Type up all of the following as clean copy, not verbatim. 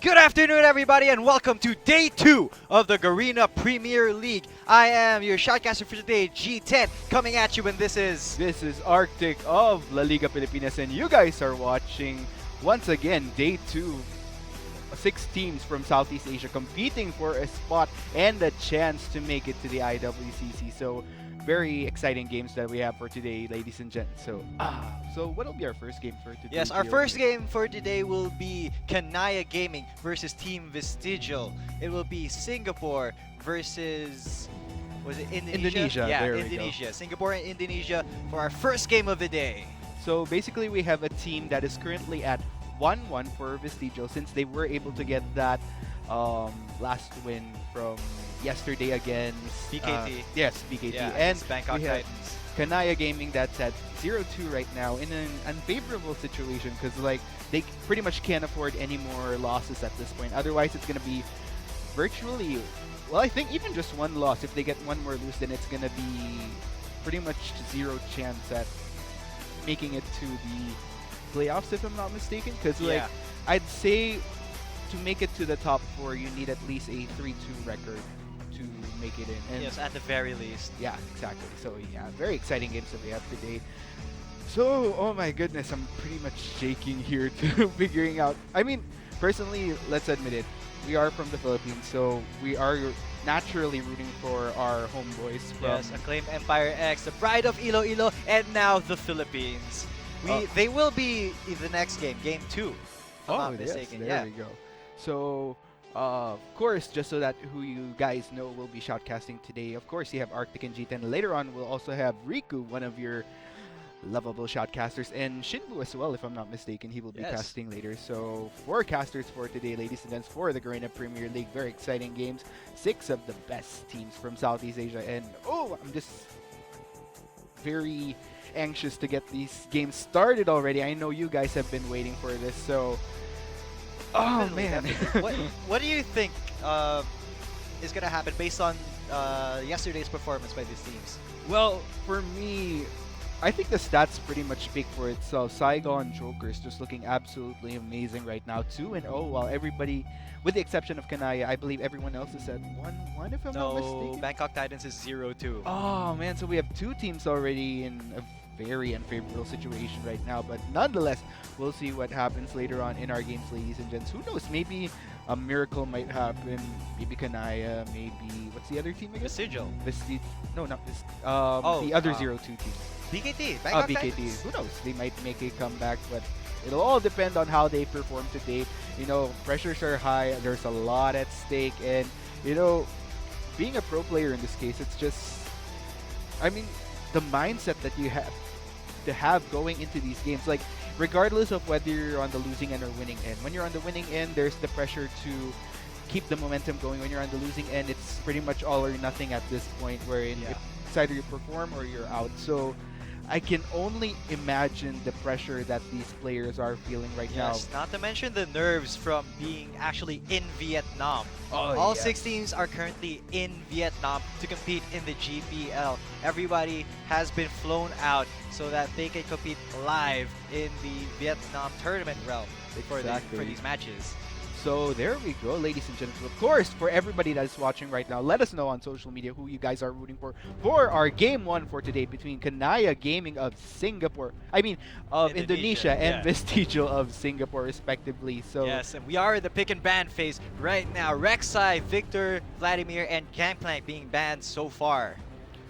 Good afternoon, everybody, and welcome to Day 2 of the Garena Premier League. I am your shoutcaster for today, G10, coming at you, and this is... This is Arctic of La Liga Pilipinas, and you guys are watching once again Day 2. 6 teams from Southeast Asia competing for a spot and a chance to make it to the IWCC. So, very exciting games that we have for today, ladies and gents. So what will be our first game for today? Yes, our first game for today will be Kanaya Gaming versus Team Vestigial. It will be Singapore versus... Was it Indonesia? Indonesia, Yeah, there we go. Indonesia. Singapore and Indonesia for our first game of the day. So basically, we have a team that is currently at 1-1 for Vestigial since they were able to get that last win from yesterday against BKT. Yes, BKT. Yeah, and against Bangkok we have Titans. Kanaya Gaming that's at 0-2 right now in an unfavorable situation because like they pretty much can't afford any more losses at this point. Otherwise, it's gonna be virtually, well, I think even just one loss. If they get one more lose, then it's gonna be pretty much zero chance at making it to the playoffs, if I'm not mistaken. Because like Yeah. I'd say to make it to the top 4, you need at least a 3-2 record to make it in. And Yes, at the very least. yeah, exactly. So yeah, very exciting games that we have today. So, oh my goodness, I'm pretty much shaking here to figuring out. I mean, personally, let's admit it, we are from the Philippines, so we are naturally rooting for our homeboys from. Yes, acclaimed Empire X, the pride of Iloilo, and now the Philippines. They will be in the next game, Game 2. If I'm not mistaken. There Yeah. we go. So, of course, just so that who you guys know will be shoutcasting today, of course, you have Arctic and G10. Later on, we'll also have Riku, one of your lovable shoutcasters, and Shinbu as well, if I'm not mistaken. He will be Yes. casting later. So, 4 casters for today, ladies and gents, for the Garena Premier League. Very exciting games. 6 of the best teams from Southeast Asia. And, I'm just very anxious to get these games started already. I know you guys have been waiting for this, so... Oh, Definitely, man. definitely. What do you think is going to happen based on yesterday's performance by these teams? Well, for me, I think the stats pretty much speak for itself. Saigon Jokers just looking absolutely amazing right now. 2-0, while everybody, with the exception of Kanaya, I believe everyone else is at 1-1, if I'm not No, mistaken. Bangkok Titans is 0-2. Oh, man, so we have 2 teams already in a very unfavorable situation right now. But nonetheless, we'll see what happens later on in our games, ladies and gents. Who knows? Maybe a miracle might happen. Maybe Kanaya, maybe... What's the other team again? Vestigial. No, not this. Oh, the other 0-2 team. BKT. Bangkok BKT. Titans. Who knows? They might make a comeback, but it'll all depend on how they perform today. You know, pressures are high. There's a lot at stake, and you know, being a pro player in this case, it's just, I mean, the mindset that you have to have going into these games, like regardless of whether you're on the losing end or winning end. When you're on the winning end, there's the pressure to keep the momentum going. When you're on the losing end, it's pretty much all or nothing at this point, wherein Yeah. it's either you perform or you're out. So I can only imagine the pressure that these players are feeling right Yes, not to mention the nerves from being actually in Vietnam. now. All 6 teams are currently in Vietnam to compete in the GPL. Everybody has been flown out so that they can compete live in the Vietnam tournament realm for Exactly. these matches. So there we go, ladies and gentlemen. Of course, for everybody that is watching right now, let us know on social media who you guys are rooting for our game 1 for today between Kanaya Gaming of Singapore, of Indonesia and yeah. Vestigial of Singapore, respectively. So Yes, and we are in the pick and ban phase right now. Rek'Sai, Victor, Vladimir, and Gangplank being banned so far.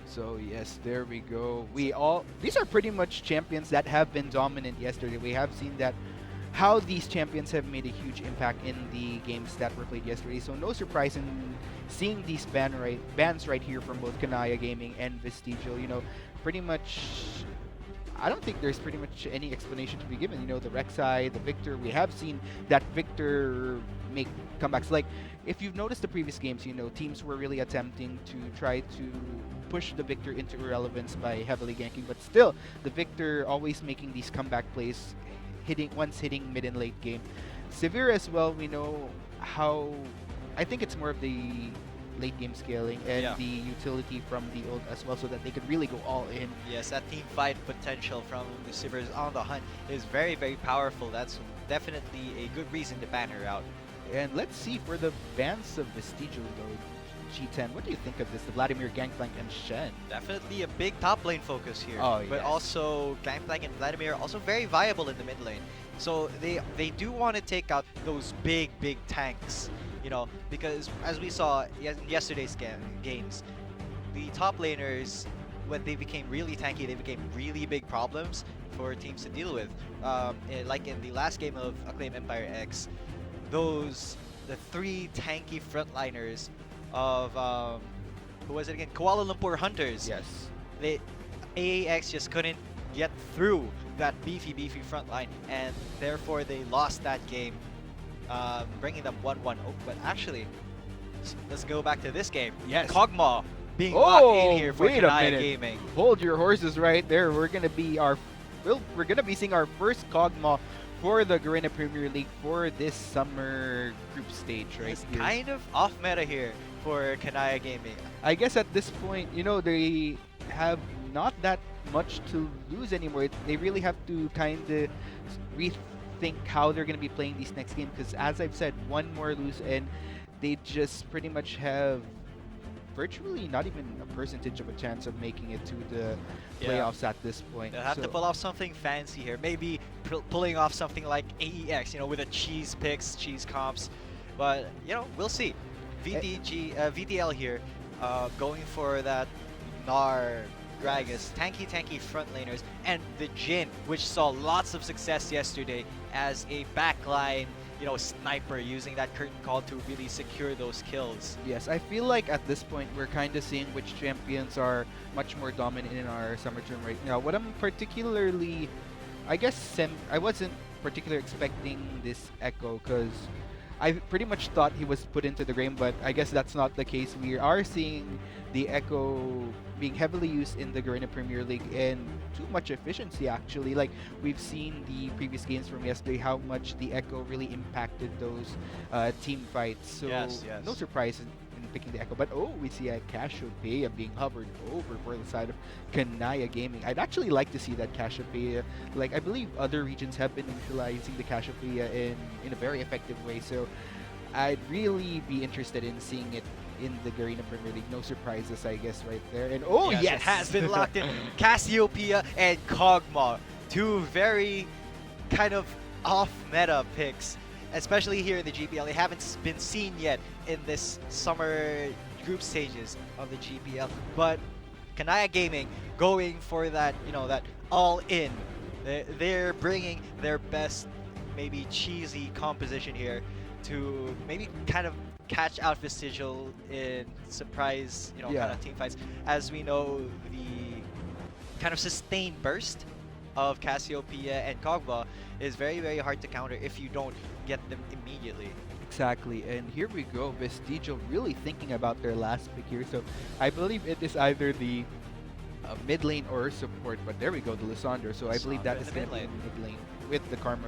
So yes, there we go. These are pretty much champions that have been dominant yesterday. We have seen that how these champions have made a huge impact in the games that were played yesterday. So no surprise in seeing these bans right here from both Kanaya Gaming and Vestigial. You know, pretty much, I don't think there's pretty much any explanation to be given. You know, the Rek'Sai, the Victor, we have seen that Victor make comebacks. Like, if you've noticed the previous games, you know, teams were really attempting to try to push the Victor into irrelevance by heavily ganking, but still, the Victor always making these comeback plays, hitting mid and late game. Severe as well, we know how, I think it's more of the late game scaling and Yeah. the utility from the ult as well, so that they could really go all in. Yes, that team fight potential from the Sivers on the hunt is very, very powerful. That's definitely a good reason to ban her out. And let's see for the bans of Vestigial though. G10, what do you think of this? The Vladimir, Gangplank, and Shen. Definitely a big top lane focus here. Oh, But yes. also Gangplank and Vladimir are also very viable in the mid lane. So they do want to take out those big tanks, you know, because as we saw in yesterday's games, the top laners, when they became really tanky, they became really big problems for teams to deal with. Like in the last game of Acclaim Empire X, the three tanky frontliners of who was it again? Kuala Lumpur Hunters. Yes. They AAX just couldn't get through that beefy front line, and therefore they lost that game, bringing them 1-1. Oh, but actually, let's go back to this game. Yes. Kog'Maw being locked in here for wait a Kanaya minute. Gaming. Hold your horses right there. We're gonna be seeing our first Kog'Maw for the Garena Premier League for this summer group stage right It's here. kind of off meta here for Kanaya Gaming. I guess at this point, you know, they have not that much to lose anymore. They really have to kind of rethink how they're going to be playing these next games because, as I've said, one more lose and they just pretty much have virtually not even a percentage of a chance of making it to the Yeah. playoffs at this point. They'll have to So- pull off something fancy here. Maybe pulling off something like AEX, you know, with a cheese picks, cheese comps. But, you know, we'll see. VTL here, going for that Gnar, Gragas, tanky front laners, and the Jin, which saw lots of success yesterday as a backline, you know, sniper, using that curtain call to really secure those kills. Yes, I feel like at this point we're kind of seeing which champions are much more dominant in our summer term right now. What I'm particularly, I guess, I wasn't particularly expecting this Echo because I pretty much thought he was put into the game, but I guess that's not the case. We are seeing the Echo being heavily used in the Garena Premier League and too much efficiency actually. Like we've seen the previous games from yesterday, how much the Echo really impacted those team fights. So Yes. no surprise in picking the Echo. But oh, we see a Cassiopeia being hovered over for the side of Kanaya Gaming. I'd actually like to see that Cassiopeia. Like I believe other regions have been utilizing the Cassiopeia in a very effective way. So I'd really be interested in seeing it in the Garena Premier League. No surprises, I guess, right there. And oh yes, It has been locked in. Cassiopeia and Kog'Maw, two very kind of off-meta picks, especially here in the GPL. They haven't been seen yet in this summer group stages of the GPL. But Kanaya Gaming going for that, you know, that all-in. They're bringing their best, maybe cheesy composition here to maybe kind of catch out Vestigial in surprise, you know, Yeah. kind of team fights. As we know, the kind of sustained burst of Cassiopeia and Kog'Maw is very hard to counter if you don't get them immediately. Exactly, and here we go. Vestigial really thinking about their last pick here. So I believe it is either the mid lane or support, but there we go, the Lissandra. So I believe that Lissandra is in the going to be mid in the mid lane with the Karma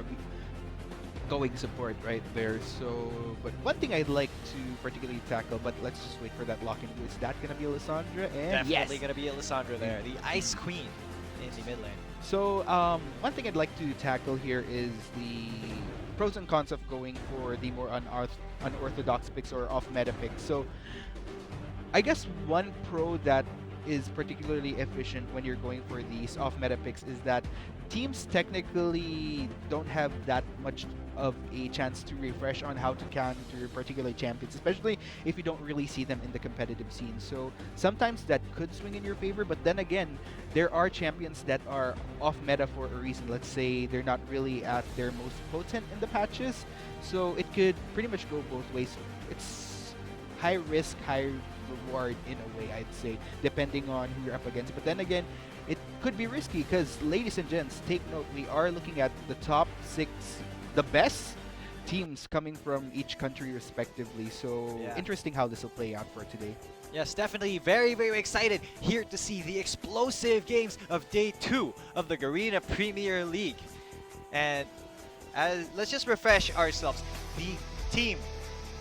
going support right there. So, but one thing I'd like to particularly tackle, but let's just wait for that lock-in. Is that going to be Lissandra? And Definitely yes! going to be Alessandra there, the Ice Queen in the mid lane. So, one thing I'd like to tackle here is the pros and cons of going for the more unorthodox picks or off-meta picks. So, I guess one pro that is particularly efficient when you're going for these off-meta picks is that teams technically don't have that much of a chance to refresh on how to counter particular champions, especially if you don't really see them in the competitive scene. So sometimes that could swing in your favor, but then again, there are champions that are off meta for a reason. Let's say they're not really at their most potent in the patches, so it could pretty much go both ways. It's high risk, high reward in a way, I'd say, depending on who you're up against. But then again, it could be risky because, ladies and gents, take note, we are looking at the top 6, the best teams coming from each country respectively. So Yeah. interesting how this will play out for today. Yes, definitely very excited here to see the explosive games of day 2 of the Garena Premier League. And let's just refresh ourselves. The team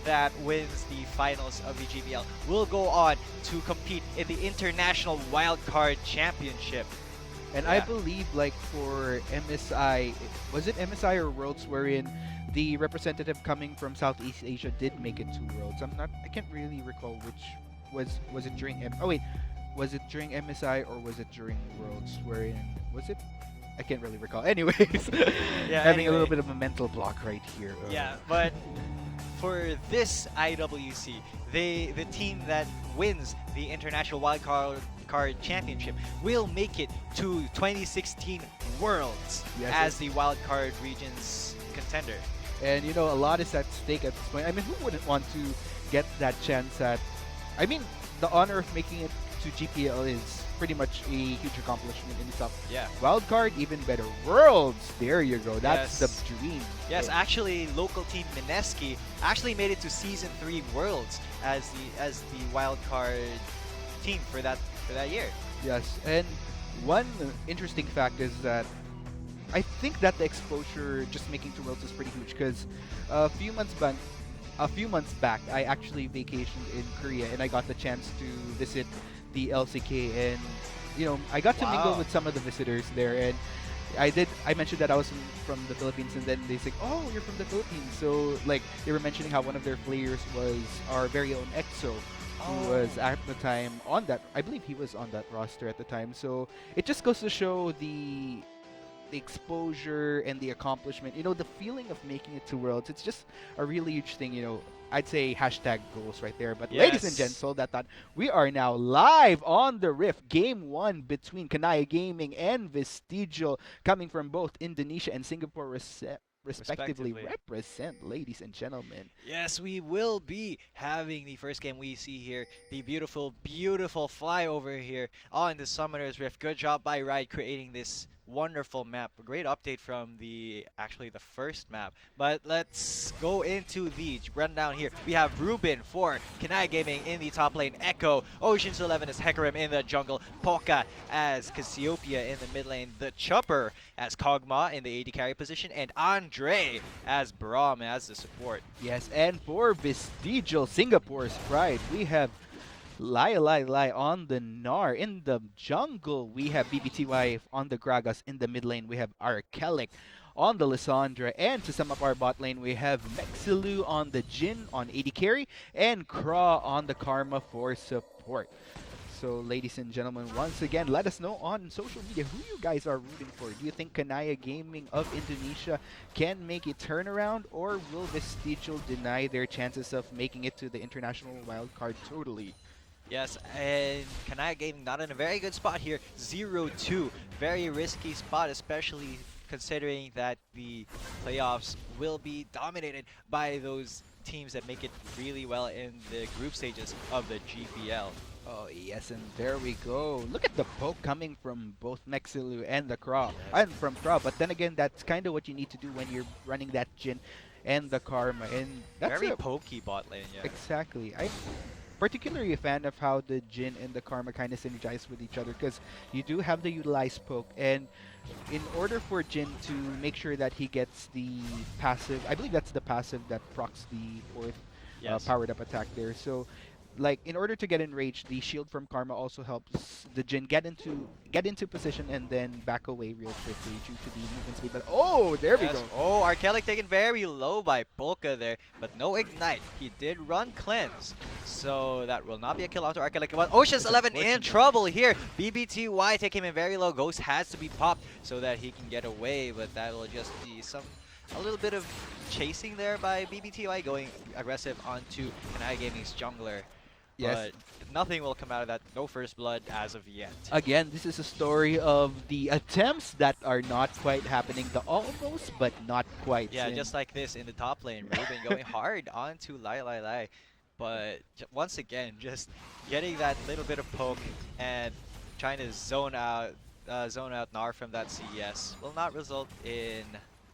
that wins the finals of the GPL will go on to compete in the International Wildcard Championship. And I Yeah. believe, like, for MSI, was it MSI or Worlds, wherein the representative coming from Southeast Asia did make it to Worlds. I can't really recall which was it during oh wait, was it during MSI or was it during Worlds? Wherein was it? I can't really recall. Anyways, Yeah, having a little anyway. bit of a mental block right here. Yeah, but for this IWC, the team that wins the International Wildcard Championship will make it to 2016 Worlds Yes, as the Wildcard Region's contender. and you know a lot is at stake at this point. I mean, who wouldn't want to get that chance at? I mean, the honor of making it to GPL is pretty much a huge accomplishment in itself. Yeah. Wild card, even better. Worlds, there you go. That's Yes. the dream. Yes, actually, local team Mineski actually made it to Season 3 Worlds as the wild card team for that year. Yes, and one interesting fact is that I think that the exposure just making to Worlds is pretty huge because a few months back, I actually vacationed in Korea and I got the chance to visit the LCK and you know I got to mingle Wow. with some of the visitors there and I mentioned that I was from the Philippines and then they said, "Oh, you're from the Philippines." So like they were mentioning how one of their players was our very own EXO who Oh. was at the time on that. I believe he was on that roster at the time. So it just goes to show the exposure and the accomplishment. You know, the feeling of making it to Worlds. It's just a really huge thing. You know, I'd say hashtag goals right there. But ladies and Yes. gents, hold that thought. We are now live on the Rift. Game 1 between Kanaya Gaming and Vestigial, coming from both Indonesia and Singapore respectively. Respectively. Represent, ladies and gentlemen. Yes, we will be having the first game we see here. The beautiful, beautiful flyover here on the Summoner's Rift. Good job by Ride creating this wonderful map. A great update from the first map. But let's go into the rundown here. We have Ruben for Kanai Gaming in the top lane. Echo, Ocean's 11 as Hecarim in the jungle. Polka as Cassiopeia in the mid lane. The Chopper as Kog'Maw in the AD carry position. And Andre as Braum as the support. Yes, and for Vestigial, Singapore's pride, we have Lai on the Gnar. In the jungle, we have BBTY on the Gragas. In the mid lane, we have Arkelic on the Lissandra. And to sum up our bot lane, we have Mexilu on the Jin on AD carry. And Kra on the Karma for support. So, ladies and gentlemen, once again, let us know on social media who you guys are rooting for. Do you think Kanaya Gaming of Indonesia can make a turnaround, or will Vestigial deny their chances of making it to the international wildcard totally? Yes, and Kanaya Gaming not in a very good spot here. 0-2. Very risky spot, especially considering that the playoffs will be dominated by those teams that make it really well in the group stages of the GPL. Oh, yes, and there we go. Look at the poke coming from both Mexilu and the Kra. Yes. And from Kra, but then again, that's kind of what you need to do when you're running that Jin and the Karma. And that's Very a pokey bot lane, yeah. exactly. I'm particularly a fan of how the Jin and the Karma kind of synergize with each other because you do have the utilized poke, and in order for Jin to make sure that he gets the passive, I believe that's the passive that procs the fourth Yes. powered up attack there. So like in order to get enraged, the shield from Karma also helps the Jin get into position and then back away real quickly due to the movement speed. But oh, there we Yes. go. Oh, Arkelic taken very low by Polka there, but no Ignite. He did run Cleanse, so that will not be a kill onto Arkelic. But Ocean's It's 11 in unfortunate. trouble here. BBTY taking him very low. Ghost has to be popped so that he can get away, but that will just be a little bit of chasing there by BBTY going aggressive onto Kanai Gaming's jungler. Yes. But nothing will come out of that. No first blood as of yet. Again, this is a story of the attempts that are not quite happening, the almost but not quite. Yeah, just like this in the top lane, Ruben going hard onto Lai. But once again, just getting that little bit of poke and trying to zone out Nar from that CES will not result in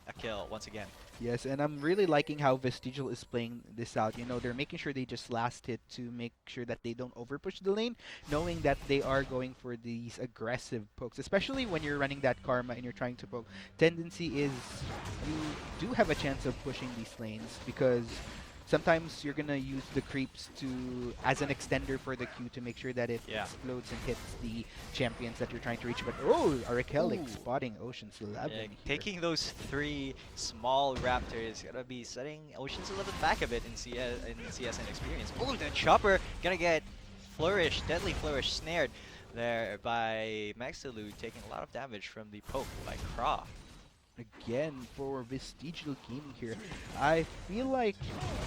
a kill once again. Yes, and I'm really liking how Vestigial is playing this out. You know, they're making sure they just last hit to make sure that they don't overpush the lane, knowing that they are going for these aggressive pokes, especially when you're running that Karma and you're trying to poke. Tendency is you do have a chance of pushing these lanes because sometimes you're gonna use the creeps to as an extender for the Q to make sure that it Yeah. explodes and hits the champions that you're trying to reach. But oh, Arikelic Ooh. spotting Ocean's 11 Yeah, here. taking those three small raptors gonna be setting Ocean's 11 back a bit in CSN experience. Oh, the chopper gonna get flourished, deadly flourish snared there by Maxilou, taking a lot of damage from the poke by Craw. Again for Vestigial Gaming here. I feel like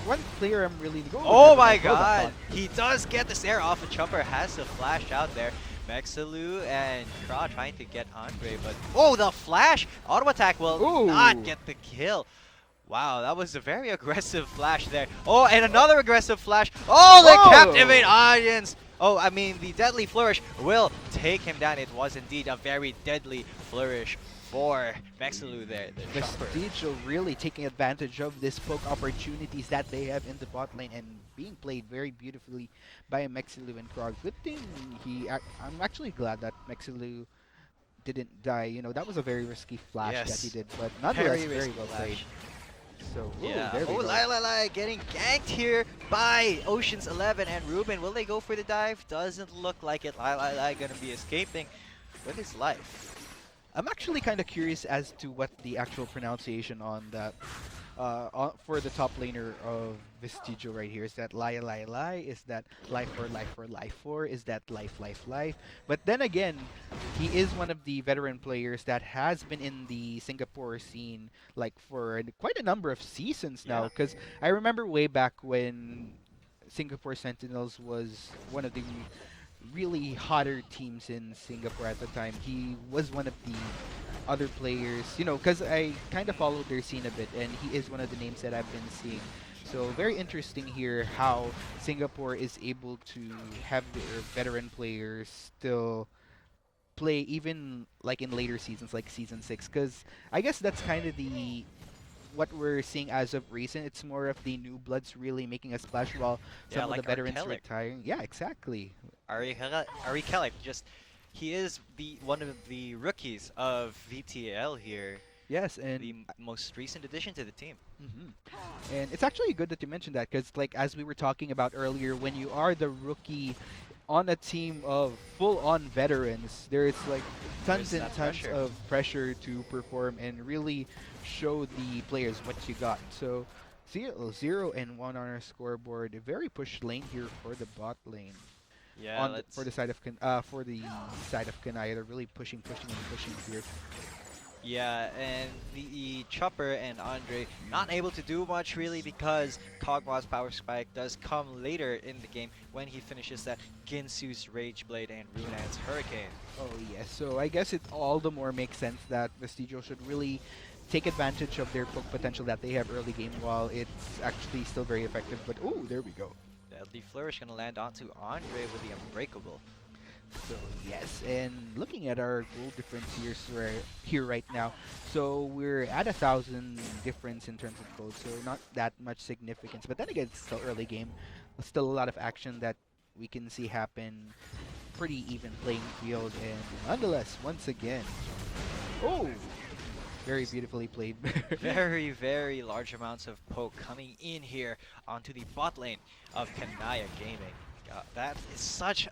one player I'm really Oh never my mind. Hold on, god! He does get the snare off. The chopper has to flash out there. Maxilou and Craw trying to get Andre, but oh, the flash! Auto attack will not Ooh. get the kill. Wow, that was a very aggressive flash there. Oh, and another aggressive flash. Oh, the captivate Whoa. audience. Oh, I mean, the deadly flourish will take him down. It was indeed a very deadly flourish for Maxilou there, the chopper. Vestigial really taking advantage of this poke opportunities that they have in the bot lane and being played very beautifully by Mexilu and Krog. Good thing I'm actually glad that Mexilu didn't die. You know, that was a very risky flash that he Yes, did, but nonetheless, very very risky well played. flash. So, ooh, Yeah. there Oh, we go. Lai getting ganked here by Ocean's 11 and Ruben. Will they go for the dive? Doesn't look like it. Lai gonna be escaping with his life. I'm actually kind of curious as to what the actual pronunciation on that for the top laner of Vestigial right here. Is that Lai? Is that life for life for? Is that life? But then again, he is one of the veteran players that has been in the Singapore scene like for quite a number of seasons now. Yeah. Because I remember way back when Singapore Sentinels was one of the really hotter teams in Singapore at the time. He was one of the other players, you know, because I kind of followed their scene a bit, and he is one of the names that I've been seeing. So very interesting here how Singapore is able to have their veteran players still play even like in later seasons, like season 6, because I guess that's kind of the what we're seeing as of recent. It's more of the new bloods really making a splash while Yeah, some of the like veterans Arkelic. retiring. Yeah, exactly. Ari Kellic, just he is the one of the rookies of VTL here, Yes, and the most recent addition to the team. mhm. And it's actually good that you mentioned that because, like, as we were talking about earlier, when you are the rookie on a team of full-on veterans, there's like tons There's and that tons pressure. of pressure to perform and really show the players what you got. So, 0 and 1 on our scoreboard. A very pushed lane here for the bot lane. Yeah, For let's. the side of for the side of Kanaya, they're really pushing and pushing here. Yeah, and the Chopper and Andre not able to do much really because Kog'Maw's Power Spike does come later in the game when he finishes that Ginsu's Rage Blade and Runan's Hurricane. Oh yes, so I guess it all the more makes sense that Vestigial should really take advantage of their poke potential that they have early game while it's actually still very effective. But oh, there we go. Deadly Flourish gonna land onto Andre with the Unbreakable. So yes, and looking at our goal difference here right now, so we're at 1,000 difference in terms of gold, so not that much significance. But then again, it's still early game, still a lot of action that we can see happen. Pretty even playing field, and nonetheless, once again, oh, very beautifully played. Very large amounts of poke coming in here onto the bot lane of Kanaya Gaming. That is such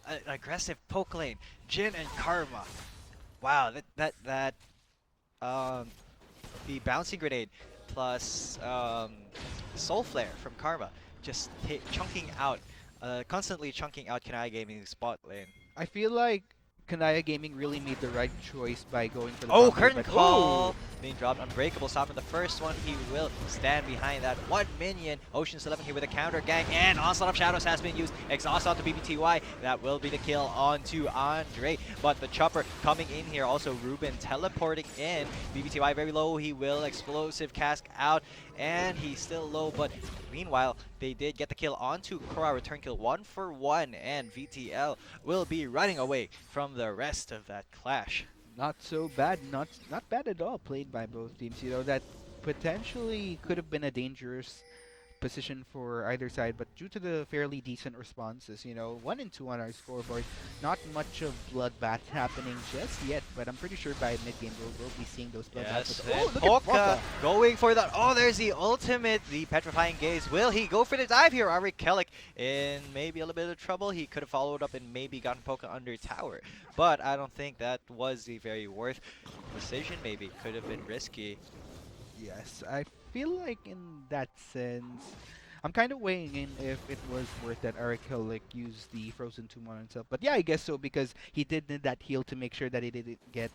an aggressive poke lane. Jin and Karma. Wow, um the bouncing grenade plus soul flare from Karma just chunking out, constantly chunking out Kanaya Gaming's bot lane. I feel like Kanaya Gaming really made the right choice by going for the Oh, top lane, curtain but call being dropped. Unbreakable stopping the first one. He will stand behind that one minion. Ocean's 11 here with a counter gang, and Onslaught of Shadows has been used. Exhaust onto BBTY. That will be the kill onto Andre. But the chopper coming in here. Also Ruben teleporting in. BBTY very low. He will explosive cask out, and he's still low. But meanwhile, they did get the kill onto Korra. Return kill 1-for-1, and VTL will be running away from the rest of that clash. not so bad, not bad at all played by both teams. You know, that potentially could have been a dangerous position for either side, but due to the fairly decent responses, 1 and 2 on our scoreboard, not much of bloodbath happening just yet, but I'm pretty sure by mid-game we'll be seeing those bloodbaths. Yes, Oh, and look at Polka Polka! going for that. Oh, there's the ultimate, the petrifying gaze. Will he go for the dive here? Ari Kellic in maybe a little bit of trouble. He could have followed up and maybe gotten Polka under tower, but I don't think that was a very worth decision. Maybe could have been risky. Yes, I feel like in that sense, I'm kind of weighing in if it was worth that Eric Hill like use the Frozen Tomb on himself. But yeah, I guess so because he did need that heal to make sure that he didn't get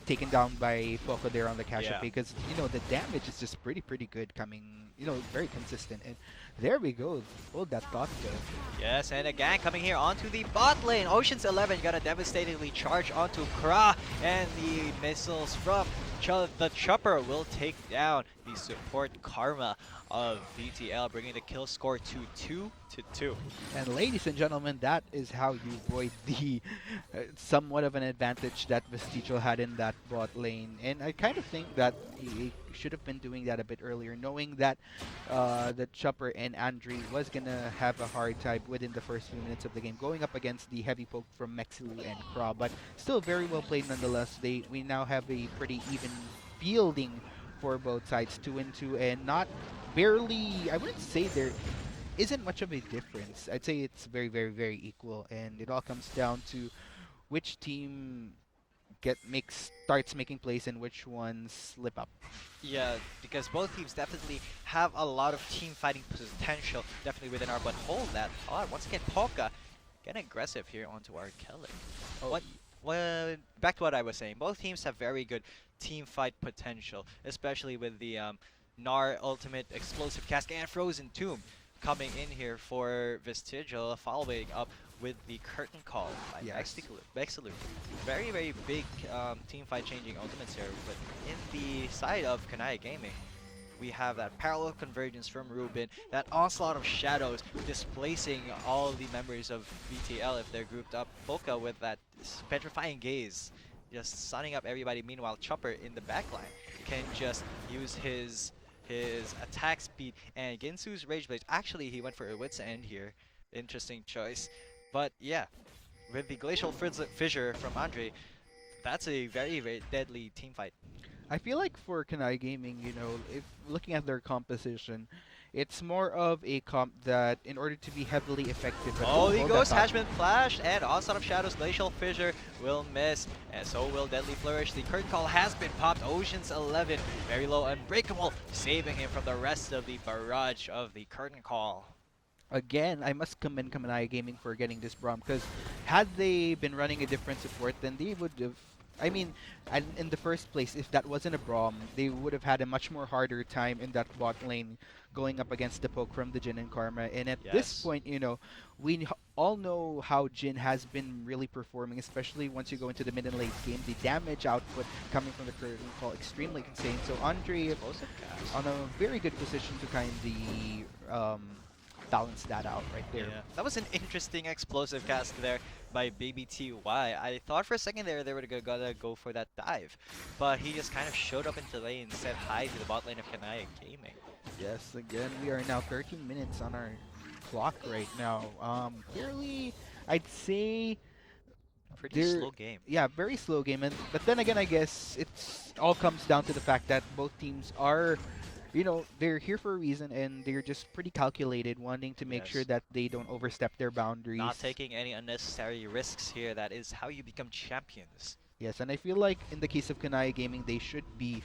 taken down by Poco there on the cash up Yeah. because the damage is just pretty good coming, very consistent. And there we go, hold that thought though. Yes, and again coming here onto the bot lane. Ocean's 11 gonna devastatingly charge onto Kra, and the missiles from the Chopper will take down the support Karma of VTL, bringing the kill score to 2-2. And ladies and gentlemen, that is how you avoid the somewhat of an advantage that Vestigial had in that bot lane. And I kind of think that he should have been doing that a bit earlier, knowing that the Chopper and Andre was going to have a hard time within the first few minutes of the game, going up against the heavy poke from Mexilu and Kra. But still very well played nonetheless. We now have a pretty even fielding for both sides, 2-2, and not barely, I wouldn't say there isn't much of a difference. I'd say it's very equal, and it all comes down to which team starts making plays and which ones slip up. Yeah, because both teams definitely have a lot of team fighting potential, definitely within our, but hold that thought. Once again, Polka getting aggressive here onto our Kelly. Oh, Well, back to what I was saying. Both teams have very good team fight potential, especially with the Gnar Ultimate Explosive Cask and Frozen Tomb coming in here for Vestigial, following up with the Curtain Call by yes. Mexilu. Very big team fight changing ultimates here, but in the side of Kanaya Gaming, we have that parallel convergence from Ruben, that onslaught of shadows displacing all the members of VTL if they're grouped up. Polka with that petrifying gaze, just sunning up everybody. Meanwhile, Chopper in the backline can just use his attack speed, and Ginsu's Rage Blade. Actually, he went for a Wit's End here. Interesting choice. But yeah, with the Glacial Fissure from Andre, that's a very deadly team fight. I feel like for Kanai Gaming, if looking at their composition, it's more of a comp that in order to be heavily effective at Oh, the hold that Ghost thought. has been flashed, and Onslaught of Shadows, Glacial Fissure will miss, and so will Deadly Flourish. The Curtain Call has been popped. Ocean's 11, very low, Unbreakable, saving him from the rest of the barrage of the Curtain Call. Again, I must commend Kamanai Gaming for getting this Braum because had they been running a different support, then they would have. I mean, in the first place, if that wasn't a Braum, they would have had a much more harder time in that bot lane going up against the poke from the Jin and Karma. And at this Yes. point, all know how Jin has been really performing, especially once you go into the mid and late game. The damage output coming from the curtain call extremely insane. So Andre Explosive cast. on a very good position to kind of balance that out right there. Yeah, that was an interesting explosive cast there by Baby TY. I thought for a second there they were gonna go for that dive, but he just kind of showed up into the lane and said hi to the bot lane of Kanaya Gaming. Yes, again, we are now 13 minutes on our clock right now. Fairly, I'd say, Pretty they're, slow game. yeah, very slow game. But then again, I guess it's all comes down to the fact that both teams are, they're here for a reason and they're just pretty calculated, wanting to make sure Yes. that they don't overstep their boundaries. Not taking any unnecessary risks here. That is how you become champions. Yes, and I feel like in the case of Kanai Gaming, they should be.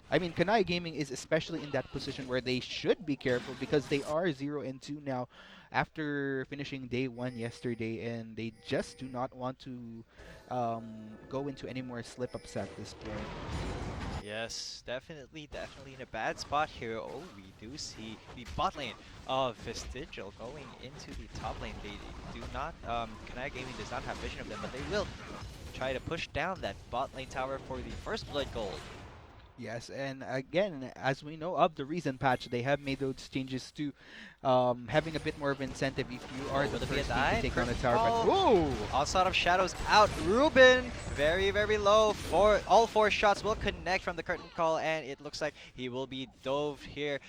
I mean, Kanai Gaming is especially in that position where they should be careful because they are 0-2 now after finishing day 1 yesterday, and they just do not want to go into any more slip-ups at this point. Yes, definitely in a bad spot here. Oh, we do see the bot lane of Vestigial going into the top lane. They do not, Kanaya Gaming does not have vision of them, but they will try to push down that bot lane tower for the first blood gold. Yes, and again, as we know of the recent patch, they have made those changes to having a bit more of incentive if you are Oh, the will it be a first team to dive? take down a Curtain tower. But call. whoa! Onslaught of Shadows out. Ruben, very, very low. All four shots will connect from the curtain call, and it looks like he will be dove here.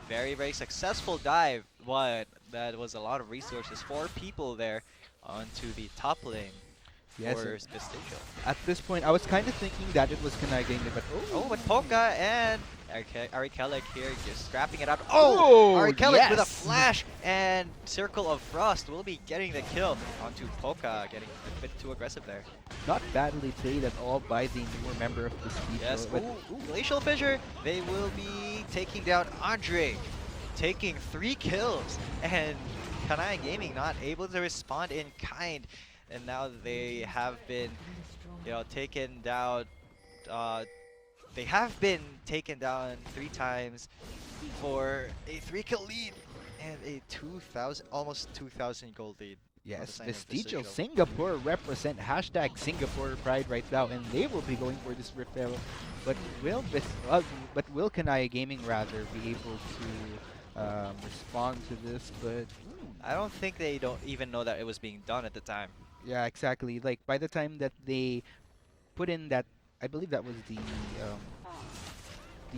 Very, very successful dive, but that was a lot of resources. 4 people there onto the top lane Yes, for Vestigial. at this point, I was kind of thinking that it was Kanai, but Oh, oh, but Polka and Arikelik here just scrapping it out. Oh! oh, Arikelik with a yes! flash and Circle of Frost will be getting the kill onto Polka, getting a bit too aggressive there. Not badly played at all by the newer member of the speed. Yes, But ooh, Glacial Fissure. They will be taking down Andre, taking 3 kills, and Kanai Gaming not able to respond in kind. And now they have been, taken down. Uh, they have been taken down 3 times for a 3-kill lead and a 2,000, almost 2,000 gold lead. On the yes, side of Vestigial Vestigial. Singapore represent hashtag Singapore Pride right now, and they will be going for this referral. But will Kanaya Gaming rather be able to respond to this? But I don't think they don't even know that it was being done at the time. yeah, exactly. Like by the time that they put in that, I believe that was the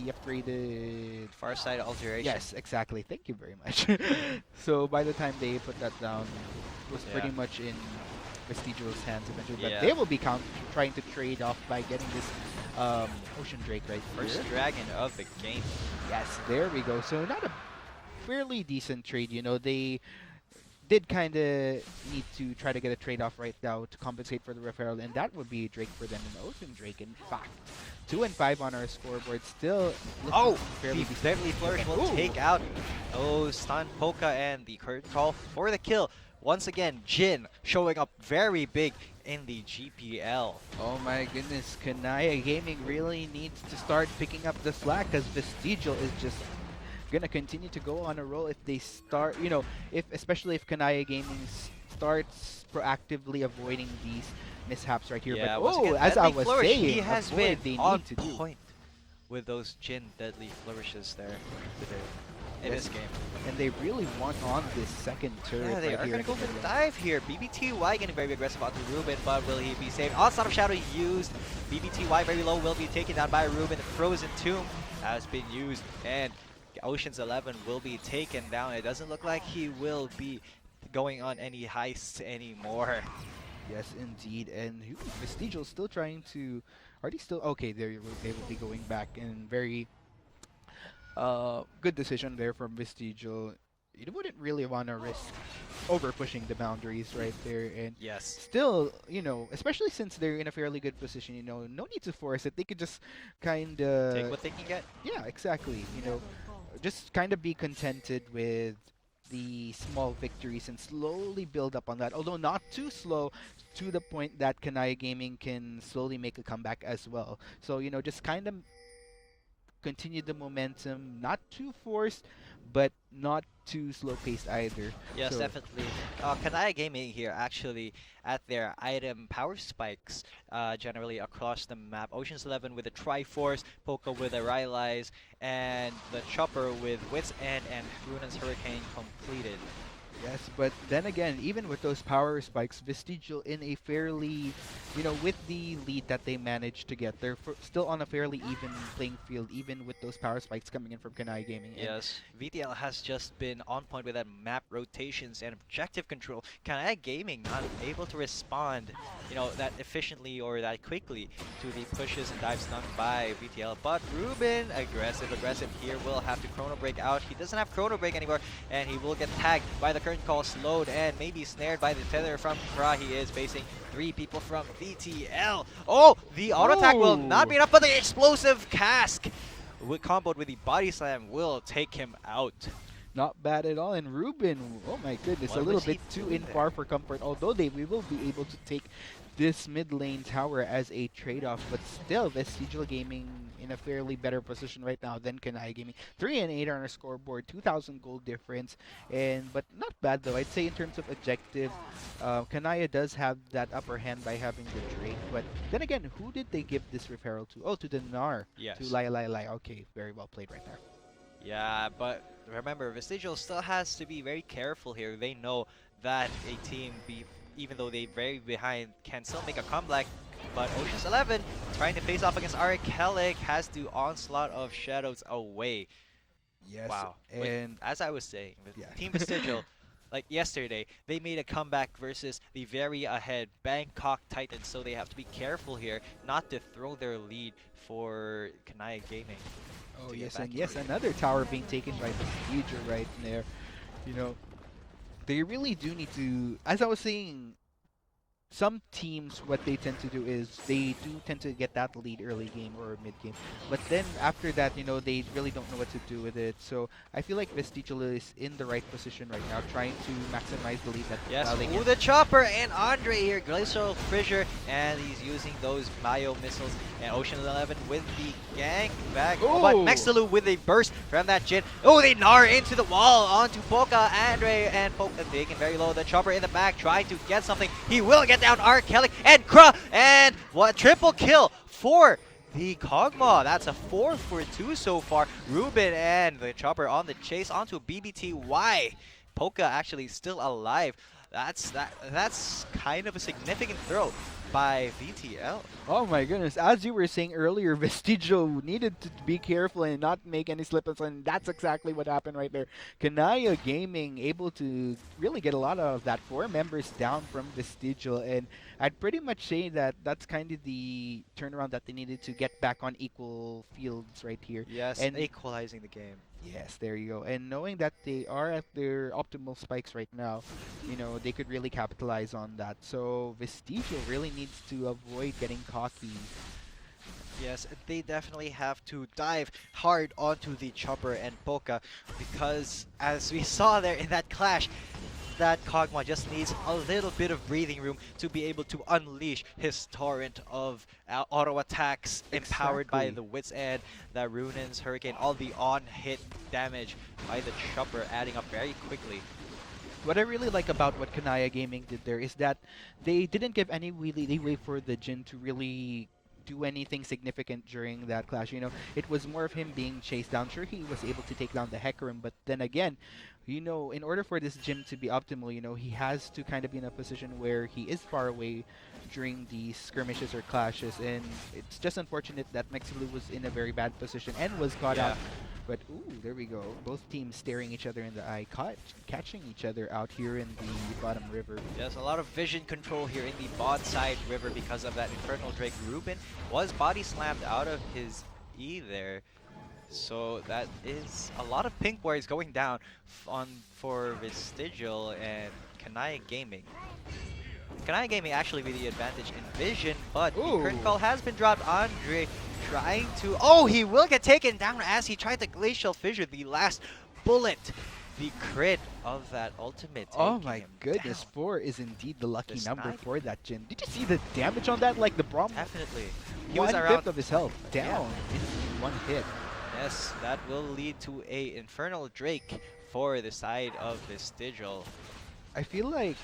upgraded. Far side alteration. Yes, exactly. Thank you very much. So by the time they put that down, it was pretty Yeah. much in Vestigial's hands eventually. But Yeah. they will be trying to trade off by getting this Ocean Drake right First here. dragon of the game. Yes, there we go. So not a fairly decent trade. They did kind of need to try to get a trade-off right now to compensate for the referral, and that would be Drake for them, an Ocean Drake, in fact. 2 and 5 on our scoreboard, still looking Oh, fairly the decent. Deadly Flourish will Ooh. take out Stun Polka and the curtain call for the kill. Once again, Jin showing up very big in the GPL. Oh my goodness, Kanaya Gaming really needs to start picking up the slack because Vestigial is just gonna continue to go on a roll if they start, especially if Kanaya Gaming starts proactively avoiding these mishaps right here. Yeah, But once again, as I Deadly was Flourish, saying, he has been they on need to do. point with those Jin Deadly Flourishes there today in Yes, this game. and they really want on this second turret Yeah, they right are here. going to go for the dive here. BBTY getting very aggressive onto Ruben, but will he be saved? Onslaught of Shadow used. BBTY very low, will be taken down by Ruben. Frozen Tomb has been used, and Ocean's 11 will be taken down. It doesn't look like he will be going on any heists anymore. Yes, indeed. And Vestigial still trying to. Are they still okay? They will be going back, and very good decision there from Vestigial. You wouldn't really want to risk over pushing the boundaries right there, and Yes. still, especially since they're in a fairly good position, no need to force it. They could just kind Take of, what they can get. yeah, exactly. Just kind of be contented with the small victories and slowly build up on that. Although not too slow, to the point that Kanaya Gaming can slowly make a comeback as well. So just kind of continue the momentum, not too forced, but not too slow paced either. Yes, So definitely. Kanaya Gaming here actually at their item power spikes generally across the map. Ocean's 11 with a Triforce, Poco with a Rylai's, and the Chopper with Wits End and Runan's Hurricane completed. yes, but then again, even with those power spikes, Vestigial in a fairly, with the lead that they managed to get, they're still on a fairly even playing field, even with those power spikes coming in from Kanai Gaming. And Yes, VTL has just been on point with that map rotations and objective control. Kanaya Gaming not able to respond, that efficiently or that quickly to the pushes and dives done by VTL. But Ruben, aggressive here, will have to Chrono Break out. He doesn't have Chrono Break anymore, and he will get tagged by the curtain call, slowed, and maybe snared by the tether from Kra. He is facing 3 people from VTL. Oh, the auto attack will not be enough, but the explosive cask comboed with the body slam will take him out. Not bad at all. And Ruben, oh my goodness, a What little was bit he too doing in there? far for comfort. Although we will be able to take this mid lane tower as a trade-off, but still, Vestigial Gaming in a fairly better position right now than Kanai Gaming. 3-8 on our scoreboard, 2,000 gold difference, and but not bad though. I'd say in terms of objectives, Kanaya does have that upper hand by having the Drake. But then again, who did they give this referral to? Oh, to the Nar, to Yes. Lai Lai Lai. Okay, very well played right there. Yeah, but remember, Vestigial still has to be very careful here. They know that a team, even though they're very behind, can still make a comeback. But Ocean's 11, trying to face off against Archelic, has the onslaught of shadows away. Yes, Wow. Wait, and as I was saying, Team yeah. Vestigial, like yesterday, they made a comeback versus the very ahead Bangkok Titans, so they have to be careful here not to throw their lead for Kanaya Gaming Oh to get yes, back and into yes, it. another tower being taken by the Siege right there. You know, they really do need to. As I was saying, some teams what they tend to do is they do tend to get that lead early game or mid game, but then after that, they really don't know what to do with it. So I feel like Vestigial is in the right position right now, trying to maximize the lead that Yes, while they ooh, can. the chopper and Andre here, Glacial Fissure, and he's using those Mayo missiles. And Ocean 11 with the gang back, but Oh, Mexalu with a burst from that Jin. Oh, they gnar into the wall onto Polka, Andre, and Polka taking very low. The chopper in the back trying to get something. He will get down Kelly and Kra, and what triple kill for the Kog'Maw. That's a 4 for 2 so far. Ruben and the chopper on the chase onto BBTY. Polka actually still alive. That's kind of a significant throw by VTL. oh my goodness. As you were saying earlier, Vestigial needed to be careful and not make any slip-ups, and that's exactly what happened right there. Kanaya Gaming able to really get a lot of that four members down from Vestigial, and I'd pretty much say that that's kind of the turnaround that they needed to get back on equal fields right here. Yes, And equalizing the game. yes, there you go. And knowing that they are at their optimal spikes right now, they could really capitalize on that. So Vestigial really needs to avoid getting cocky. Yes, they definitely have to dive hard onto the chopper and Polka because as we saw there in that clash, that Kog'Maw just needs a little bit of breathing room to be able to unleash his torrent of auto attacks empowered by Exactly. the Wits End, the Runin's Hurricane, all the on-hit damage by the chopper adding up very quickly. What I really like about what Kanaya Gaming did there is that they didn't give any really leeway for the Jin to really do anything significant during that clash. It was more of him being chased down. Sure, he was able to take down the Hecarim, but then again, in order for this Jin to be optimal, he has to kind of be in a position where he is far away during these skirmishes or clashes, and it's just unfortunate that Mexulu was in a very bad position and was caught out. Yeah. But ooh, there we go. Both teams staring each other in the eye, catching each other out here in the bottom river. There's a lot of vision control here in the bot side river because of that Infernal Drake. Ruben was body slammed out of his E there. So that is a lot of pink warriors going down for Vestigial and Kanaya Gaming. Kanaya Gaming actually with the advantage in vision, but the Ooh, curtain call has been dropped. Andre trying to... Oh, he will get taken down as he tried to Glacial Fissure. The last bullet, the crit of that ultimate oh taking my him goodness, down. 4 is indeed the lucky The number snipe? for that Jin. Did you see the damage on that? Like the Braum, Definitely. He was 1/5 around... of his health Yeah. down in one hit. Yes, that will lead to a Infernal Drake for the side of Vestigial. I feel like,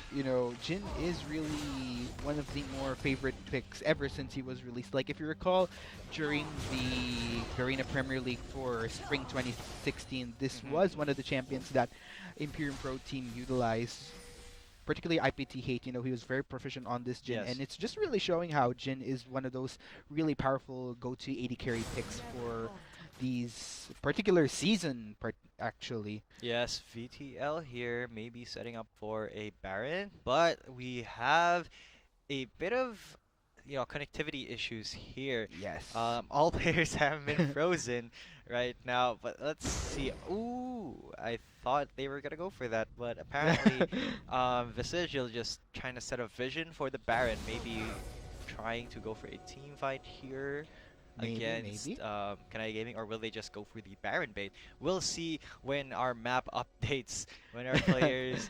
Jin is really one of the more favorite picks ever since he was released. Like, if you recall, during the Garena Premier League for Spring 2016, this was one of the champions that Imperium Pro team utilized, particularly IPT Hate. He was very proficient on this Jin, Yes. and it's just really showing how Jin is one of those really powerful go-to AD carry picks for these particular season, actually. Yes, VTL here may be setting up for a Baron, but we have a bit of connectivity issues here. Yes. All players have been frozen right now, but let's see. Ooh, I thought they were gonna go for that, but apparently Vestigial just trying to set a vision for the Baron, maybe trying to go for a team fight here. Maybe, against maybe. Kanai Gaming, or will they just go for the Baron bait? We'll see when our map updates, when our players,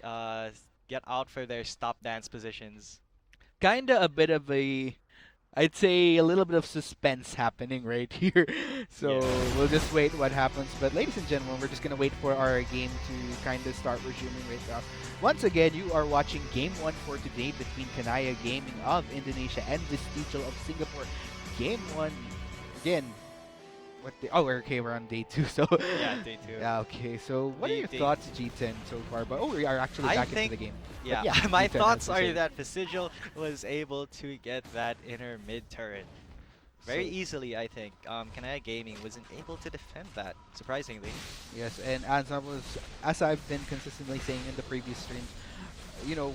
uh, get out for their stop dance positions. Kinda a bit of a, I'd say a little bit of suspense happening right here. So we'll Yes. just wait what happens. But ladies and gentlemen, we're just gonna wait for our game to kind of start resuming right now. Once again, you are watching Game 1 for today between Kanaya Gaming of Indonesia and Vestigial of Singapore. Game 1, again, oh, okay, we're on day 2. So, Yeah, day two. yeah, okay. So, what are The your day thoughts, G10, so far? But we are actually I back into think, the game. But yeah, yeah, my G10, as thoughts we are say. that Vestigial was able to get that inner mid turret very So, easily, I think. Kanaya Gaming wasn't able to defend that, surprisingly. yes, and as I've been consistently saying in the previous streams,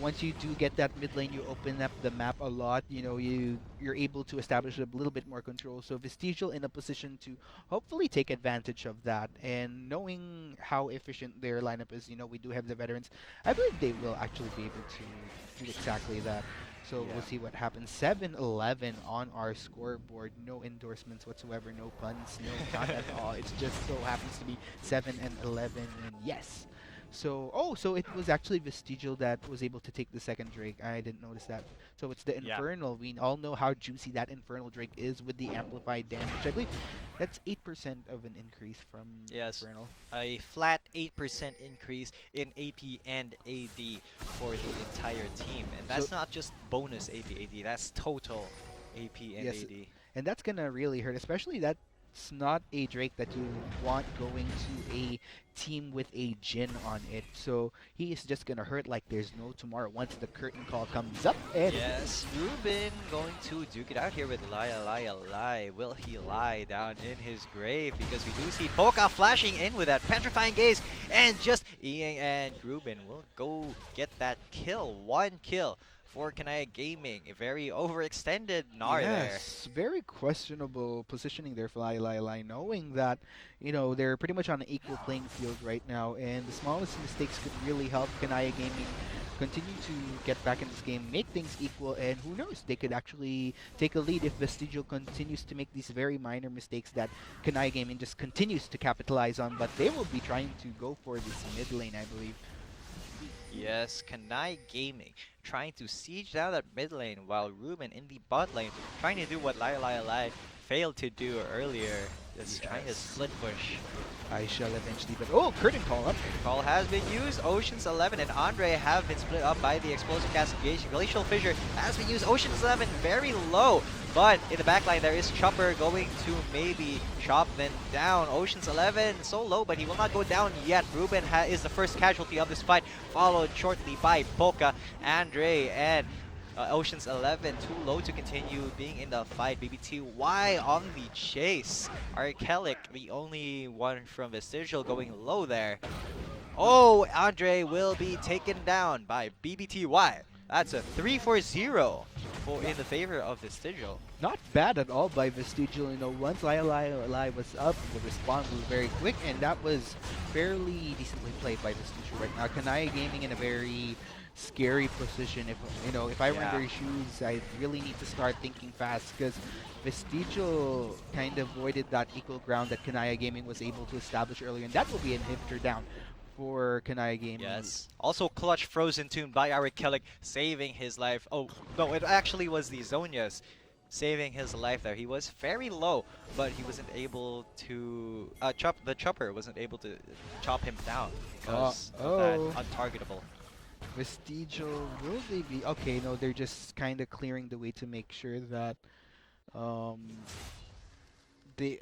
once you do get that mid lane, you open up the map a lot. You're able to establish a little bit more control. So Vestigial in a position to hopefully take advantage of that. And knowing how efficient their lineup is, we do have the veterans. I believe they will actually be able to do exactly that. So we'll Yeah. see what happens. 7-11 on our scoreboard. No endorsements whatsoever. No puns. No, not at all. It just so happens to be 7-11. And yes. So it was actually Vestigial that was able to take the second Drake. I didn't notice that. So it's the Yeah. Infernal. We all know how juicy that Infernal Drake is with the amplified damage. I believe that's 8% of an increase from Yes. Infernal. A flat 8% increase in AP and AD for the entire team. And So that's not just bonus AP AD, that's total AP and yes, AD. and that's gonna really hurt, especially that's not a Drake that you want going to a team with a Jin on it. So he is just gonna hurt like there's no tomorrow once the curtain call comes up. And Yes, Ruben going to duke it out here with Lie. Will he lie down in his grave? Because we do see Polka flashing in with that petrifying gaze, and just Ian and Ruben will go get that kill. One kill for Kanaya Gaming. A very overextended Gnar there. yes, very questionable positioning there for Lai, knowing that, they're pretty much on an equal playing field right now, and the smallest mistakes could really help Kanaya Gaming continue to get back in this game, make things equal, and who knows, they could actually take a lead if Vestigial continues to make these very minor mistakes that Kanaya Gaming just continues to capitalize on, but they will be trying to go for this mid lane, I believe. Yes, Kanai Gaming trying to siege down that mid lane while Ruben in the bot lane trying to do what Lai failed to do earlier. Just trying to Yes, split push. I shall eventually, but oh, curtain call up. Call has been used. Ocean's 11 and Andre have been split up by the explosive castigation. Glacial Fissure has been used. Ocean's 11 very low. But in the backline, there is Chopper going to maybe chop them down. Ocean's 11 so low, but he will not go down yet. Ruben is the first casualty of this fight, followed shortly by Polka, Andre, and Ocean's 11 too low to continue being in the fight. BBTY on the chase. Arkelic, the only one from Vestigial going low there. Oh, Andre will be taken down by BBTY. That's a 3-4-0 in the favor of Vestigial. Not bad at all by Vestigial. Once Lai was up, the response was very quick, and that was fairly decently played by Vestigial right now. Kanaya Gaming in a very scary position. If I were in Yeah. their shoes, I really need to start thinking fast because Vestigial kind of avoided that equal ground that Kanaya Gaming was able to establish earlier, and that will be an inhibitor down for Kanaya Gaming. Yes. Also clutch Frozen Tomb by Arkelic, saving his life. Oh, no, it actually was the Zonias saving his life there. He was very low, but he wasn't able to the chopper wasn't able to chop him down because of that Oh. untargetable. Vestigial, will they be? Okay, no, they're just kind of clearing the way to make sure that um, the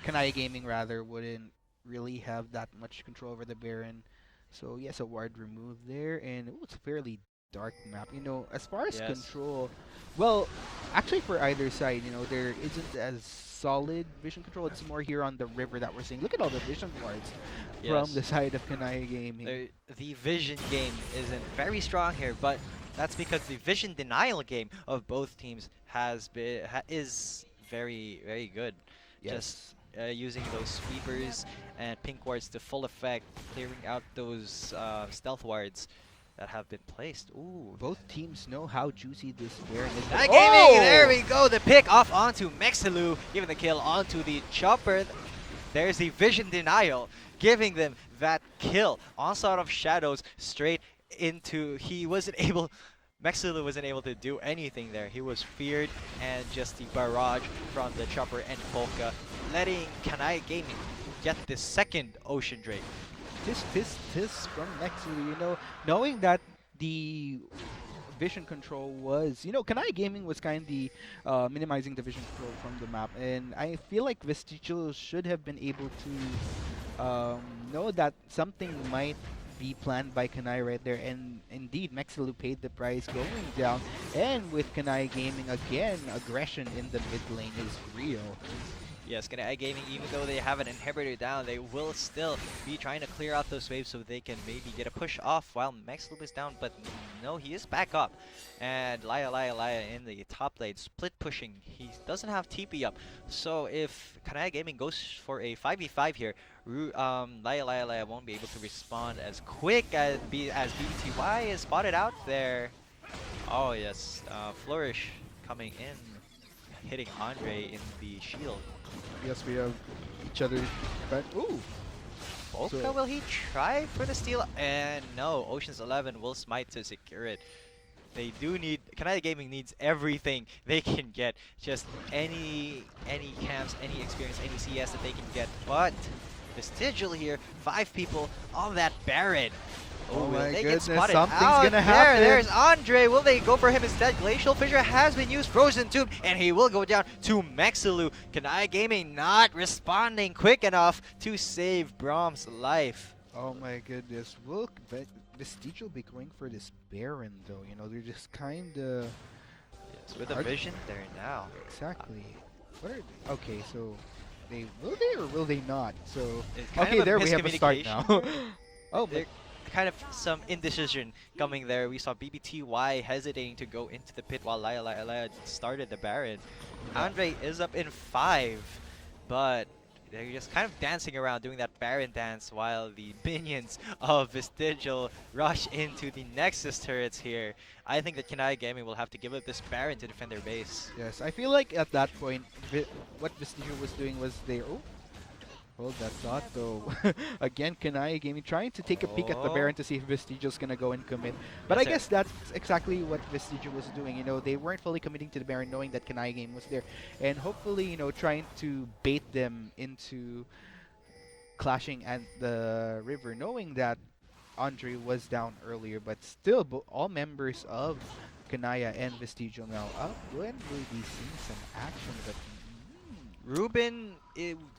Kanaya Gaming rather wouldn't really have that much control over the Baron. So yes, a ward removed there, and it was a fairly dark map. As far as Yes. control, well, actually for either side, there isn't as solid vision control. It's more here on the river that we're seeing. Look at all the vision wards from the Yes. side of Kanaya Gaming. The vision game isn't very strong here, but that's because the vision denial game of both teams is very good. Just Yes. using those sweepers and pink wards to full effect, clearing out those stealth wards. that have been placed. Ooh. Both teams know how juicy this Baron is. But That gaming, there oh! we go. The pick off onto Mexilu, giving the kill onto the chopper. There's the vision denial, giving them that kill. Onslaught of shadows straight into. He wasn't able. Mexilu wasn't able to do anything there. He was feared, and just the barrage from the chopper and Polka, letting Kanai Gaming get the second Ocean Drake. This from Nexus, you know, knowing that the vision control was, Kanai Gaming was kind of minimizing the vision control from the map, and I feel like Vestigial should have been able to know that something might be planned by Kanai right there, and indeed, Mexilu paid the price going down, and with Kanai Gaming again, aggression in the mid lane is real. Yes, Kanai Gaming, even though they have an inhibitor down, they will still be trying to clear out those waves so they can maybe get a push off while Mexloop is down, but no, he is back up. And Laya in the top lane, split pushing. He doesn't have TP up, so if Kanai Gaming goes for a 5v5 here, Laya won't be able to respond as quick as BBTY is spotted out there. Oh yes, Flourish coming in, hitting Andre in the shield. Yes, we have each other. But ooh, Polka, so will he try for the steal? And no, Ocean's 11 will smite to secure it. They do need, Kanai Gaming needs everything they can get. Just any camps, any experience, any CS that they can get. But Vestigial here, 5 people on that Baron. Oh Will my they goodness, get spotted something's out gonna happen. There's Andre. Will they go for him instead? Glacial Fissure has been used. Frozen Tomb, and he will go down to Mexilu. Kanai Gaming not responding quick enough to save Brahm's life. oh my goodness, will Vestigial be going for this Baron though? You know, they're just kind of Yes, with a vision there now. exactly. What are they? Okay, so will they or will they not? So It's kind okay, of a there we have a start now. miscommunication. Oh, There kind of some indecision coming there. We saw BBTY hesitating to go into the pit while Laya started the Baron. Andre is up in 5, but they're just kind of dancing around doing that Baron dance while the minions of Vestigial rush into the Nexus turrets here. I think that Kanai Gaming will have to give up this Baron to defend their base. yes, I feel like at that point, what Vestigial was doing was they hold that thought though. Again, Kanai Gaming trying to take a peek at the Oh. Baron to see if Vestigial's gonna go and commit. But I That's it. guess that's exactly what Vestigial was doing. You know, they weren't fully committing to the Baron knowing that Kanai Gaming was there. And hopefully, trying to bait them into clashing at the river, knowing that Andre was down earlier, but still all members of Kanaya and Vestigial now up. When will we see some action? But Ruben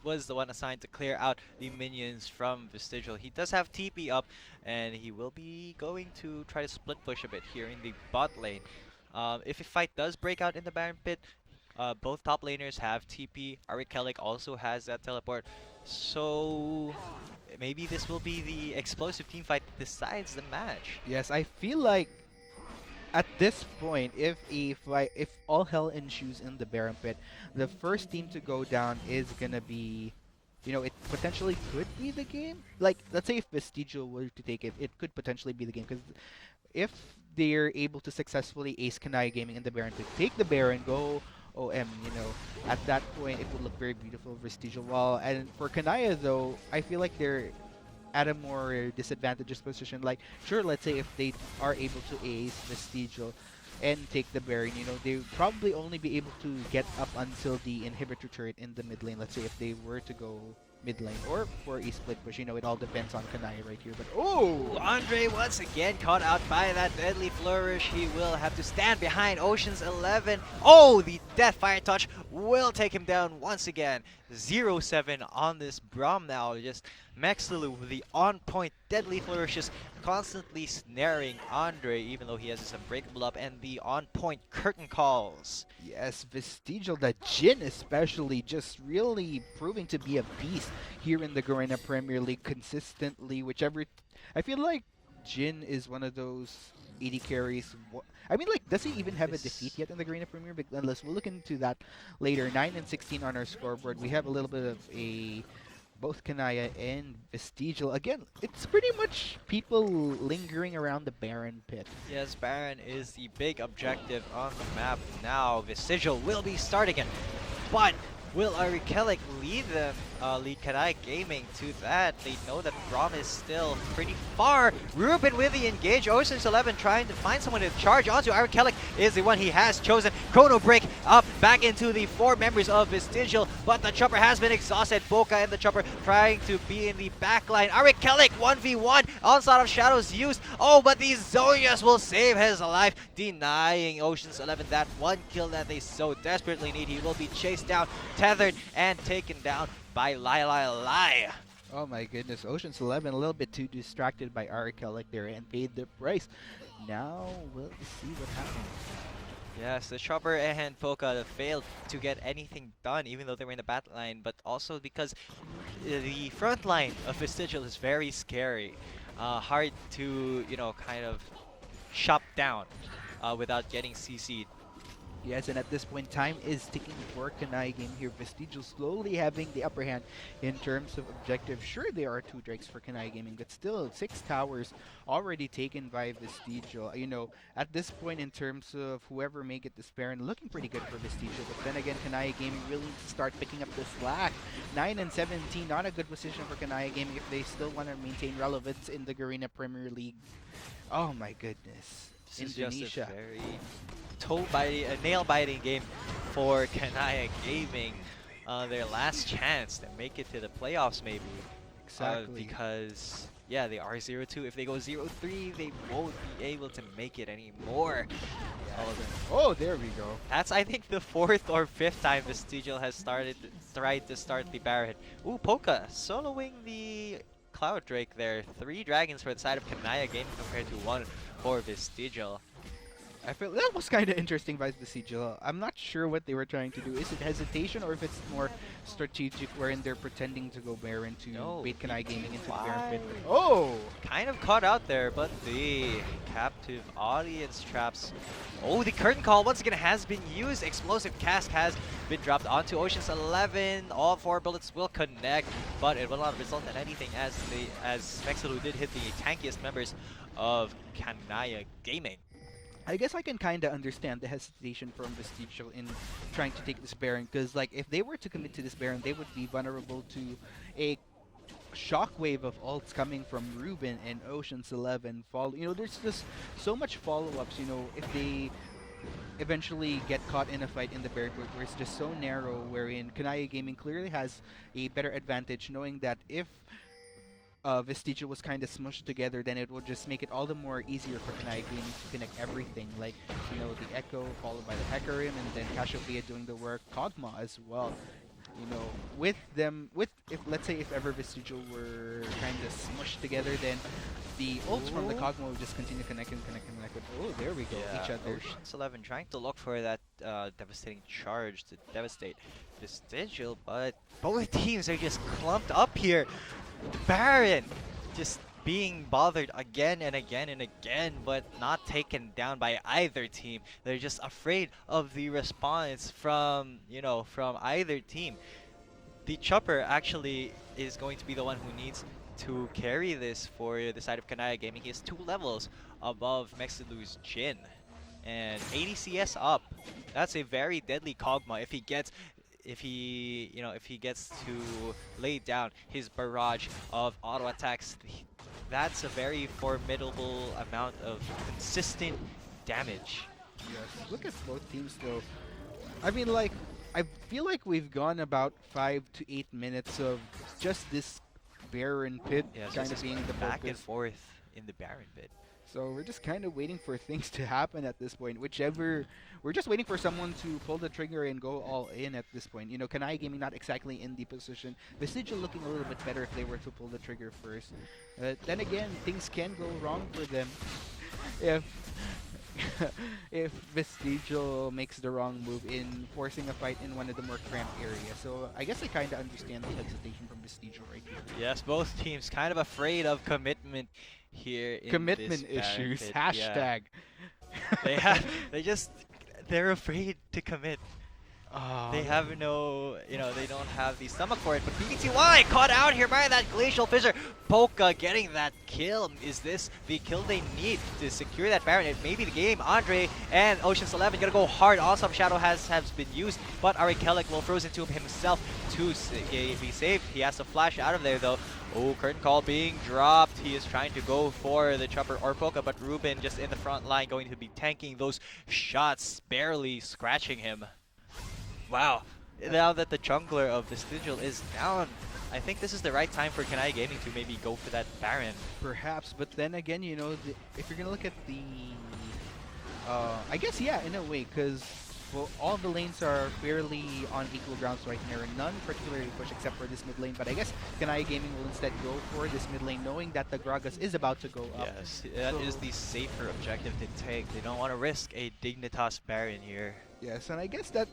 was the one assigned to clear out the minions from Vestigial. He does have TP up, and he will be going to try to split push a bit here in the bot lane. If a fight does break out in the Baron pit, both top laners have TP. Arikelik also has that teleport. So maybe this will be the explosive team fight that decides the match. yes, I feel like at this point, if all hell ensues in the Baron pit, the first team to go down is gonna be, it potentially could be the game. Like, let's say if Vestigial were to take it, it could potentially be the game because if they're able to successfully ace Kanai Gaming in the Baron pit, take the Baron, go OM, at that point it would look very beautiful, Vestigial wall. And for Kanaya though, I feel like they're at a more disadvantageous position. Like, sure, let's say if they are able to ace Vestigial and take the Baron, they would probably only be able to get up until the inhibitor turret in the mid lane. Let's say if they were to go mid lane or for a split push, it all depends on Kanai right here. But Oh, Andre once again caught out by that deadly flourish. He will have to stand behind Ocean's 11. Oh, the Death Fire Touch will take him down once again. 0-7 on this Braum now. Just Maxlulu with the on-point deadly flourishes constantly snaring Andre, even though he has this unbreakable up and the on-point curtain calls. yes, Vestigial, the Jin especially, just really proving to be a beast here in the Garena Premier League consistently. I feel like Jin is one of those AD carries. I mean, like, does he even have a defeat yet in the Garena Premier League? Unless we'll look into that later. 9 and 16 on our scoreboard. We have a little bit of a Both Kanaya and Vestigial. Again, it's pretty much people lingering around the Baron pit. Yes, Baron is the big objective on the map now. Vestigial will be starting it, but will Arikelik lead them, lead Kanai Gaming to that? They know that Braum is still pretty far. Ruben with the engage. Ocean's 11 trying to find someone to charge onto. Arikelik is the one he has chosen. Chrono Break up back into the four members of Vestigial, but the chopper has been exhausted. Boca and the chopper trying to be in the back line. Arikelik 1v1. Onslaught of Shadows used. Oh, but the Zonias will save his life, denying Ocean's 11 that one kill that they so desperately need. He will be chased down, tethered, and taken down by Lai. Oh my goodness, Ocean's 11 a little bit too distracted by Arikelik there and paid the price. Now we'll see what happens. Yes, the chopper and Polka failed to get anything done, even though they were in the back line, but also because the front line of Vestigial is very scary. Hard to, kind of shut down without getting CC'd. Yes, and at this point, time is ticking for Kanai game here. Vestigial slowly having the upper hand in terms of objective. Sure, there are 2 drakes for Kanai Gaming, but still 6 towers already taken by Vestigial. At this point, in terms of whoever may get this Baron, looking pretty good for Vestigial. But then again, Kanai Gaming really needs to start picking up the slack. 9 and 17, not a good position for Kanai Gaming if they still want to maintain relevance in the Garena Premier League. Oh my goodness. This is Indonesia. just a very nail-biting game for Kanaya Gaming. Their last chance to make it to the playoffs, maybe. Exactly. Because, yeah, they are 0-2. If they go 0-3, they won't be able to make it anymore. Oh, there we go. That's, I think, the 4th or 5th time Vestigial has tried to start the Barret. Ooh, Polka soloing the Cloud Drake there. 3 dragons for the side of Kanaya Gaming compared to 1 for Vestigial. I feel that was kind of interesting by Vestigial. I'm not sure what they were trying to do. Is it hesitation or if it's more strategic wherein they're pretending to go Baron to bait Kanai Gaming into the Baron pit? Oh! Kind of caught out there, but the captive audience traps. Oh, the curtain call once again has been used. Explosive cask has been dropped onto Ocean's 11. All 4 bullets will connect, but it will not result in anything as Mexelu did hit the tankiest members of Kanaya Gaming. I guess I can kind of understand the hesitation from Vestigial in trying to take this Baron, because like if they were to commit to this Baron, they would be vulnerable to a shockwave of ults coming from Ruben and Ocean's 11. There's just so much follow-ups. If they eventually get caught in a fight in the Baron pit where it's just so narrow, wherein Kanaya Gaming clearly has a better advantage, knowing that if Vestigial was kind of smushed together, then it would just make it all the more easier for Kanai Gaming to connect everything. Like, the Echo followed by the Hecarim, and then Cassiopeia doing the work, Kog'Maw as well. Let's say if ever Vestigial were kind of smushed together, then the ults from the Kog'Maw would just continue connecting. Oh, there we go, each other. Ocean's 11 trying to look for that devastating charge to devastate Vestigial, but both teams are just clumped up here. Baron just being bothered again and again and again, but not taken down by either team. They're just afraid of the response from either team. The chopper actually is going to be the one who needs to carry this for the side of Kanaya Gaming. He is 2 levels above Mexelu's Jin and 80 CS up. That's a very deadly Kog'Maw if he gets to lay down his barrage of auto attacks. That's a very formidable amount of consistent damage. Yes, look at both teams though. I mean, like, I feel like we've gone about 5 to 8 minutes of just this Baron pit kind of being the back and focus. forth in the Baron pit. So we're just kind of waiting for things to happen at this point. We're just waiting for someone to pull the trigger and go all in at this point. Kanai Gaming not exactly in the position. Vestigial looking a little bit better if they were to pull the trigger first. Then again, things can go wrong for them if if Vestigial makes the wrong move in forcing a fight in one of the more cramped areas. So I guess I kind of understand the hesitation from Vestigial right here. Yes, both teams kind of afraid of commitment here in Commitment this Baron issues. pit. Hashtag. They're afraid to commit. They Oh, have no, they don't have the stomach for it. But BTY caught out here by that Glacial Fissure. Polka getting that kill. Is this the kill they need to secure that Baron? It may be the game. Andre and Ocean's 11 gonna go hard. Awesome Shadow has been used, but Arikelik will frozen tomb himself to be saved. He has to flash out of there though. Oh, curtain call being dropped. He is trying to go for the Chopper or Polka, but Ruben just in the front line going to be tanking those shots, barely scratching him. Wow. Now that the jungler of Vestigial is down, I think this is the right time for Kanai Gaming to maybe go for that Baron. perhaps, but then again, if you're gonna look at the, I guess yeah, in a way, because well, all the lanes are fairly on equal grounds right now. None particularly push except for this mid lane, but I guess Kanai Gaming will instead go for this mid lane, knowing that the Gragas is about to go up. Yes, that is the safer objective to take. They don't want to risk a Dignitas Baron here. Yes, and I guess that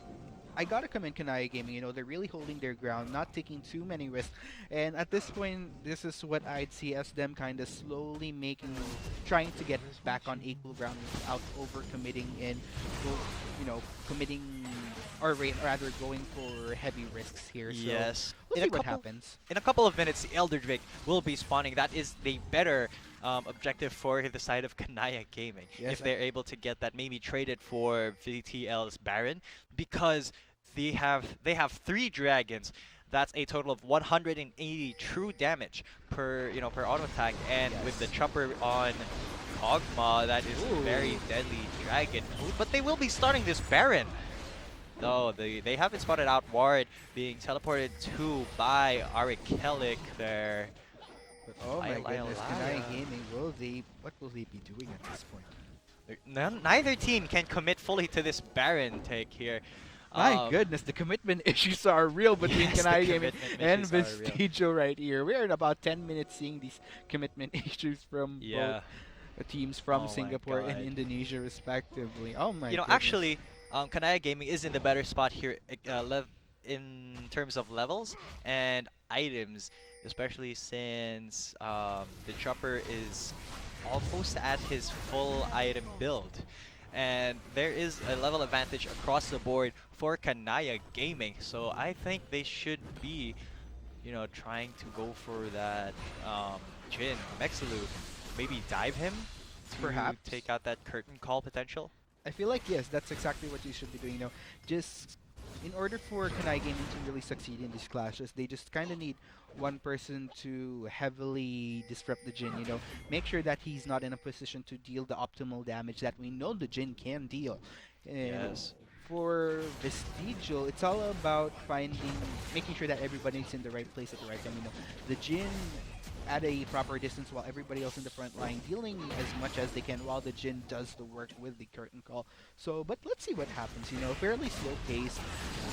I gotta commend Kanai Gaming. They're really holding their ground, not taking too many risks. And at this point, this is what I'd see as them kind of slowly trying to get back on equal ground without overcommitting and, committing, or rather going for heavy risks here. So Yes. we'll see what happens. In a couple of minutes, the Elder Drake will be spawning. That is the better objective for the side of Kanaya Gaming. Yes, If they're able to get that, maybe trade it for VTL's Baron, because they have 3 dragons. That's a total of 180 true damage per auto attack, and with the chopper on Kog'Maw, that is a very deadly dragon. But they will be starting this Baron. No, they haven't spotted out Ward being teleported to by Arikelik there. Oh my Lyle, goodness, Lyle. Kanai Gaming, what will they be doing at this point? Neither team can commit fully to this Baron take here. My goodness, the commitment issues are real between Yes, the Kanai Gaming commitment and issues are real. Vestigio right here. We're in about 10 minutes seeing these commitment issues from Yeah. both teams from Oh my Singapore and God. Indonesia respectively. Oh my goodness. Actually, Kanaya Gaming is in the better spot here in terms of levels and items, especially since the chopper is almost at his full item build. And there is a level advantage across the board for Kanaya Gaming. So I think they should be, trying to go for that Jhin, Mexalu, maybe dive him to Perhaps. take out that curtain call potential. I feel like, yes, that's exactly what you should be doing. Just in order for Kanai Gaming to really succeed in these clashes, they just kind of need one person to heavily disrupt the Jhin, make sure that he's not in a position to deal the optimal damage that we know the Jhin can deal. And Yes. for Vestigial, it's all about making sure that everybody's in the right place at the right time. The Jhin at a proper distance while everybody else in the front line dealing as much as they can while the Jhin does the work with the curtain call. So, but let's see what happens. Fairly slow pace.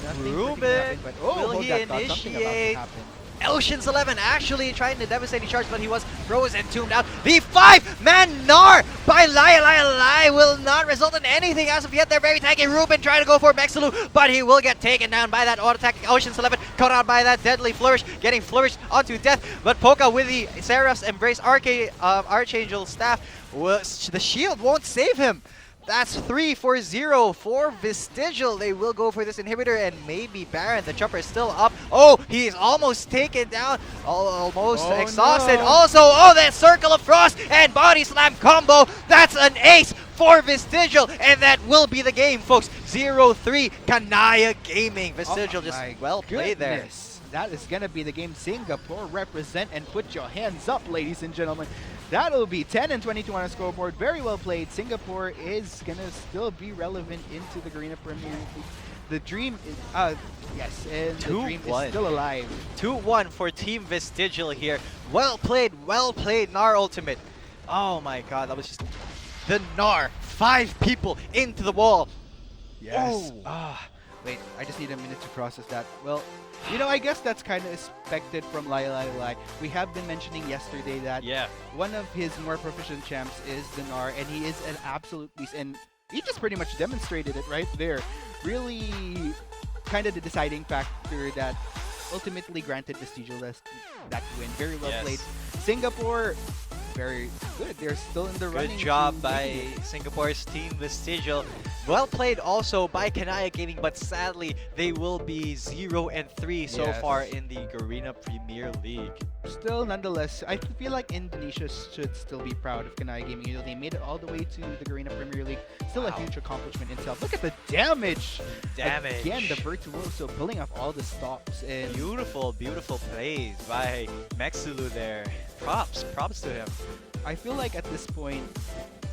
Nothing Ruben, particular happening, but will hold he that thought, something about to initiate? happen. Ocean's 11 actually trying to devastate the charge, but he was frozen, tombed out. The 5-man Gnar by Lai will not result in anything as of yet. They're very tanky. Ruben trying to go for Mexalu, but he will get taken down by that auto attack. Ocean's 11 caught out by that deadly flourish, getting flourished onto death. But Polka with the Seraph's Embrace Archangel staff, the shield won't save him. That's 3-0 for Vestigial. They will go for this inhibitor and maybe Baron. The chopper is still up. Oh, he's almost taken down. Almost exhausted. No. Also, that Circle of Frost and Body Slam combo. That's an ace for Vestigial. And that will be the game, folks. 0-3 Kanaya Gaming. Vestigial just my well played there. goodness. That is going to be the game. Singapore represent, and put your hands up, ladies and gentlemen. That'll be 10 and 22 on a scoreboard. Very well played. Singapore is going to still be relevant into the Garena Premier League. The dream is, yes, and the dream is still alive. 2-1 for Team Vestigial here. Well played, Gnar Ultimate. Oh my god, that was just the Gnar. 5 people into the wall. Yes. Oh. Wait, I just need a minute to process that. Well, I guess that's kind of expected from Lai. We have been mentioning yesterday that one of his more proficient champs is the Gnar, and he is an absolute beast. And he just pretty much demonstrated it right there. Really kind of the deciding factor that ultimately granted Vestigial that win. Very well played. Singapore, very good. They're still in the Good running. job to by making it. Singapore's team Vestigial. Well played also by Kanaya Gaming, but sadly they will be 0-3 so far Yes. in the Garena Premier League. Still, nonetheless, I feel like Indonesia should still be proud of Kanai Gaming. You know, they made it all the way to the Garena Premier League. Still a Wow. huge accomplishment itself. Look at the damage! Damage. Again, the Virtuoso pulling off all the stops. And Beautiful, beautiful plays by Mexulu there. Props to him. I feel like at this point,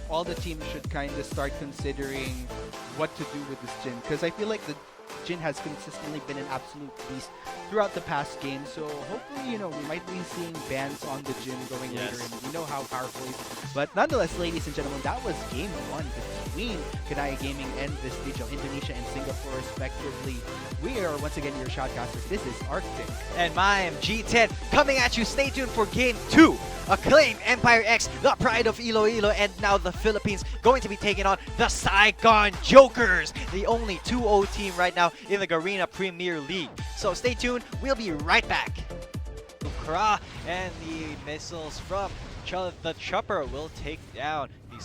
all the teams should kind of start considering what to do with this Jin. Because I feel like the Jin has consistently been an absolute beast throughout the past game. So hopefully, you know, we might be seeing bans on the Jin going Yes. later. And you know how powerful he is. But nonetheless, ladies and gentlemen, that was game 1 between Kanaya Gaming and Vestigial, Indonesia and Singapore respectively. We are once again your shoutcasters. This is Arctic. And my G10 coming at you. Stay tuned for game 2. Acclaim Empire X, the pride of Iloilo, and now the Philippines going to be taking on the Saigon Jokers, the only 2-0 team right now in the Garena Premier League. So stay tuned. We'll be right back. Ukra and the missiles from the Chopper will take down the